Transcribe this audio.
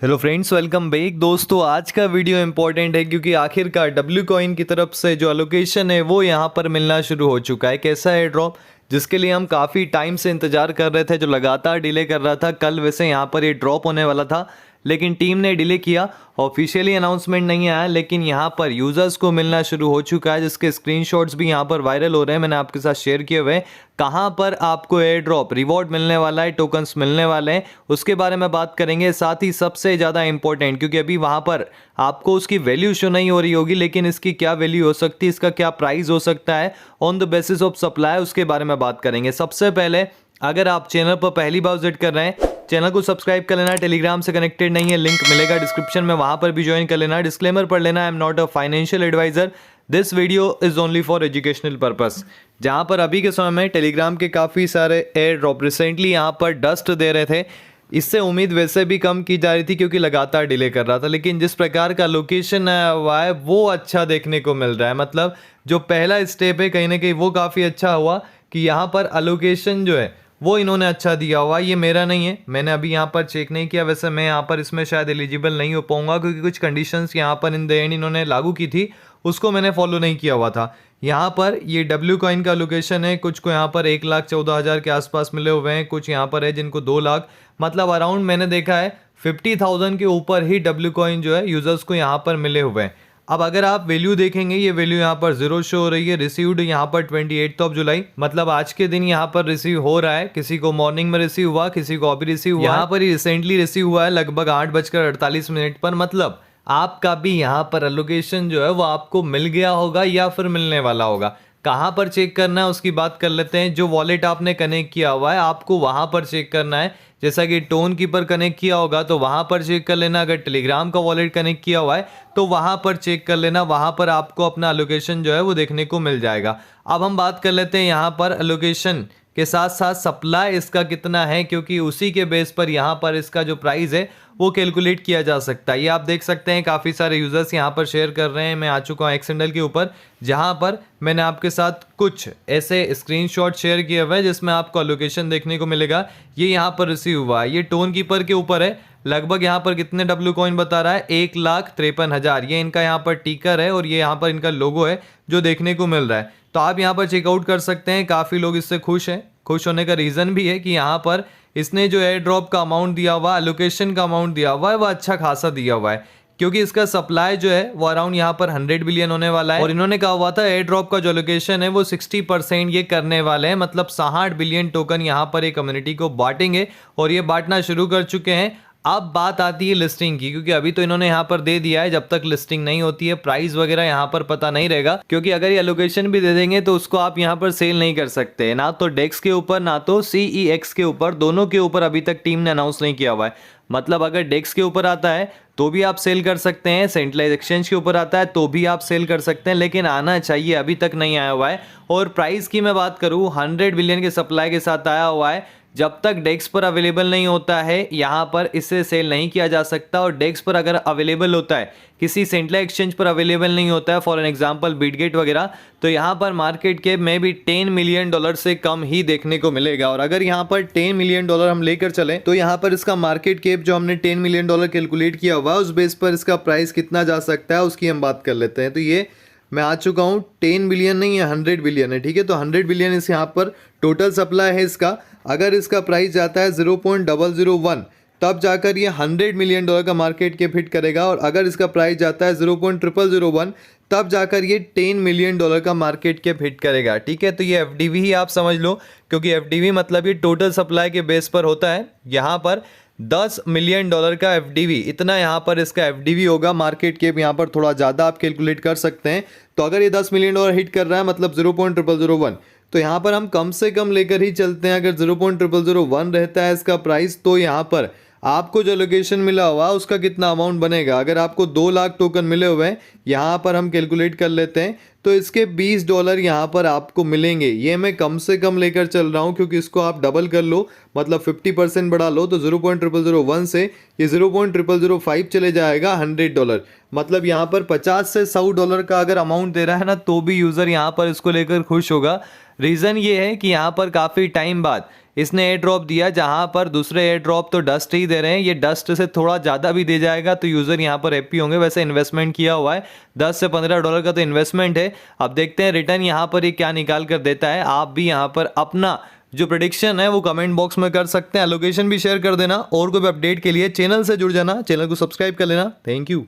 Hello friends, welcome back. दोस्तों, आज का वीडियो इंपॉर्टेंट है क्योंकि आखिरकार डब्ल्यू कॉइन की तरफ से जो एलोकेशन है वो यहाँ पर मिलना शुरू हो चुका है। कैसा है ड्रॉप, जिसके लिए हम काफ़ी टाइम से इंतजार कर रहे थे, जो लगातार डिले कर रहा था। कल वैसे यहाँ पर ये ड्रॉप होने वाला था, लेकिन टीम ने डिले किया। ऑफिशियली अनाउंसमेंट नहीं आया, लेकिन यहाँ पर यूज़र्स को मिलना शुरू हो चुका है, जिसके स्क्रीनशॉट्स भी यहाँ पर वायरल हो रहे हैं। मैंने आपके साथ शेयर किए हुए। कहाँ पर आपको एयर ड्रॉप रिवॉर्ड मिलने वाला है, टोकन्स मिलने वाले हैं, उसके बारे में बात करेंगे। साथ ही सबसे ज़्यादा इंपॉर्टेंट, क्योंकि अभी वहाँ पर आपको उसकी वैल्यू शो नहीं हो रही होगी, लेकिन इसकी क्या वैल्यू हो सकती है, इसका क्या प्राइस हो सकता है on the basis of supply, उसके बारे में बात करेंगे। सबसे पहले, अगर आप चैनल पर पहली बार विजिट कर रहे हैं, चैनल को सब्सक्राइब कर लेना। टेलीग्राम से कनेक्टेड नहीं है, लिंक मिलेगा डिस्क्रिप्शन में, वहां पर भी ज्वाइन कर लेना। डिस्क्लेमर पढ़ लेना, I am not a financial adviser, this video is only for educational purpose. जहां पर अभी के समय में टेलीग्राम के काफ़ी सारे एयर ड्रॉप रिसेंटली यहाँ पर डस्ट दे रहे थे। इससे उम्मीद वैसे भी कम की जा रही थी क्योंकि लगातार डिले कर रहा था, लेकिन जिस प्रकार का लोकेशन आया हुआ है वो अच्छा देखने को मिल रहा है। मतलब जो पहला स्टेप है कहीं ना कहीं वो काफ़ी अच्छा हुआ कि यहाँ पर अलोकेशन जो है वो इन्होंने अच्छा दिया हुआ। ये मेरा नहीं है, मैंने अभी यहाँ पर चेक नहीं किया। वैसे मैं यहाँ पर इसमें शायद एलिजिबल नहीं हो पाऊंगा क्योंकि कुछ कंडीशंस यहाँ पर इन द एंड इन्होंने लागू की थी, उसको मैंने फॉलो नहीं किया हुआ था। यहाँ पर ये डब्ल्यू कॉइन का लोकेशन है, कुछ को यहाँ पर 1,14,000 के आसपास मिले हुए हैं, कुछ यहाँ पर है जिनको 2 लाख, मतलब अराउंड मैंने देखा है 50,000 के ऊपर ही डब्ल्यू कॉइन जो है यूजर्स को यहाँ पर मिले हुए हैं। अब अगर आप वैल्यू देखेंगे, ये वैल्यू यहाँ पर 0 शो हो रही है। रिसीव्ड यहाँ पर 28 जुलाई, मतलब आज के दिन यहाँ पर रिसीव हो रहा है। किसी को मॉर्निंग में रिसीव हुआ, किसी को अभी रिसीव हुआ। यहाँ पर ही रिसेंटली रिसीव हुआ है लगभग 8:48 पर। मतलब आपका भी यहाँ पर एलोकेशन जो है वो आपको मिल गया होगा या फिर मिलने वाला होगा। कहाँ पर चेक करना है उसकी बात कर लेते हैं। जो वॉलेट आपने कनेक्ट किया हुआ है आपको वहाँ पर चेक करना है। जैसा कि टोन कीपर कनेक्ट किया होगा तो वहाँ पर चेक कर लेना। अगर टेलीग्राम का वॉलेट कनेक्ट किया हुआ है तो वहाँ पर चेक कर लेना, वहाँ पर आपको अपना एलोकेशन जो है वो देखने को मिल जाएगा। अब हम बात कर लेते हैं यहाँ पर एलोकेशन के साथ साथ सप्लाई इसका कितना है, क्योंकि उसी के बेस पर यहाँ पर इसका जो प्राइस है वो कैलकुलेट किया जा सकता है। ये आप देख सकते हैं काफ़ी सारे यूजर्स यहाँ पर शेयर कर रहे हैं। मैं आ चुका हूँ एक्सेंडल के ऊपर, जहाँ पर मैंने आपके साथ कुछ ऐसे स्क्रीनशॉट शेयर किए हुए हैं जिसमें आपको लोकेशन देखने को मिलेगा। ये यहाँ पर रिसीव हुआ है, ये टोन कीपर के ऊपर है। लगभग यहाँ पर कितने डब्ल्यू कॉइन बता रहा है, 1,53,000। ये इनका यहाँ पर टिकर है और ये यहाँ पर इनका लोगो है जो देखने को मिल रहा है। तो आप यहाँ पर चेकआउट कर सकते हैं। काफ़ी लोग इससे खुश हैं। खुश होने का रीज़न भी है कि यहाँ पर इसने जो एयर ड्रॉप का अमाउंट दिया हुआ, एलोकेशन का अमाउंट दिया हुआ है, वह अच्छा खासा दिया हुआ है, क्योंकि इसका सप्लाई जो है वो अराउंड यहाँ पर 100 बिलियन होने वाला है। और इन्होंने कहा हुआ था एयर ड्रॉप का जो लोकेशन है वो 60% ये करने वाले हैं, मतलब 60 बिलियन टोकन यहाँ पर एक कम्युनिटी को बांटेंगे और ये बांटना शुरू कर चुके हैं। अब बात आती है लिस्टिंग की, क्योंकि अभी तो इन्होंने यहाँ पर दे दिया है, जब तक लिस्टिंग नहीं होती है प्राइस वगैरह यहाँ पर पता नहीं रहेगा। क्योंकि अगर ये एलोकेशन भी दे देंगे तो उसको आप यहाँ पर सेल नहीं कर सकते, ना तो डेक्स के ऊपर ना तो CEX के ऊपर, दोनों के ऊपर अभी तक टीम ने अनाउंस नहीं किया हुआ है। मतलब अगर डेक्स के ऊपर आता है तो भी आप सेल कर सकते हैं, सेंट्रलाइज एक्सचेंज के ऊपर आता है तो भी आप सेल कर सकते हैं, लेकिन आना चाहिए, अभी तक नहीं आया हुआ है। और प्राइस की मैं बात करूँ, 100 बिलियन के सप्लाई के साथ आया हुआ है। जब तक डेक्स पर अवेलेबल नहीं होता है यहाँ पर इसे सेल नहीं किया जा सकता। और डेक्स पर अगर अवेलेबल होता है, किसी सेंट्रल एक्सचेंज पर अवेलेबल नहीं होता है, फॉर एन एग्जांपल बिटगेट वगैरह, तो यहाँ पर मार्केट कैप में भी $10 मिलियन से कम ही देखने को मिलेगा। और अगर यहाँ पर $10 मिलियन हम लेकर चलें तो यहाँ पर इसका मार्केट कैप जो हमने $10 मिलियन कैलकुलेट किया हुआ है, उस बेस पर इसका प्राइस कितना जा सकता है उसकी हम बात कर लेते हैं। तो ये मैं आ चुका हूँ, 10 बिलियन नहीं है, 100 बिलियन है, ठीक है। तो 100 बिलियन इस यहाँ पर टोटल सप्लाई है इसका। अगर इसका प्राइस जाता है 0.001 तब जाकर ये $100 मिलियन का मार्केट कैप हिट करेगा। और अगर इसका प्राइस जाता है 0.0001 तब जाकर ये $10 मिलियन का मार्केट कैप हिट करेगा, ठीक है। तो ये FDV ही आप समझ लो, क्योंकि FDV मतलब ये टोटल सप्लाई के बेस पर होता है। यहाँ पर $10 मिलियन का FDV, इतना यहाँ पर इसका FDV होगा। मार्केट कैप यहाँ पर थोड़ा ज़्यादा आप कैलकुलेट कर सकते हैं। तो अगर ये $10 मिलियन हिट कर रहा है, मतलब 0.0001, तो यहाँ पर हम कम से कम लेकर ही चलते हैं। अगर 0.0001 रहता है इसका प्राइस, तो यहाँ पर आपको जो लोकेशन मिला हुआ उसका कितना अमाउंट बनेगा। अगर आपको 2 लाख टोकन मिले हुए हैं, यहाँ पर हम कैलकुलेट कर लेते हैं, तो इसके $20 यहाँ पर आपको मिलेंगे। ये मैं कम से कम लेकर चल रहा हूँ क्योंकि इसको आप डबल कर लो, मतलब 50% बढ़ा लो, तो 0.0001 से ये 0.0005 चले जाएगा $100। मतलब यहाँ पर $50 से $100 का अगर अमाउंट दे रहा है ना, तो भी यूज़र यहाँ पर इसको लेकर खुश होगा। रीज़न ये है कि यहाँ पर काफ़ी टाइम बाद इसने एयर ड्रॉप दिया, जहां पर दूसरे एयर ड्रॉप तो डस्ट ही दे रहे हैं, ये डस्ट से थोड़ा ज़्यादा भी दे जाएगा तो यूज़र यहाँ पर हैप्पी होंगे। वैसे इन्वेस्टमेंट किया हुआ है, $10 से $15 का तो इन्वेस्टमेंट है। अब देखते हैं रिटर्न यहाँ पर ये क्या निकाल कर देता है। आप भी यहाँ पर अपना जो प्रेडिक्शन है वो कमेंट बॉक्स में कर सकते हैं, लोकेशन भी शेयर कर देना। और कोई भी अपडेट के लिए चैनल से जुड़ जाना, चैनल को सब्सक्राइब कर लेना। Thank you.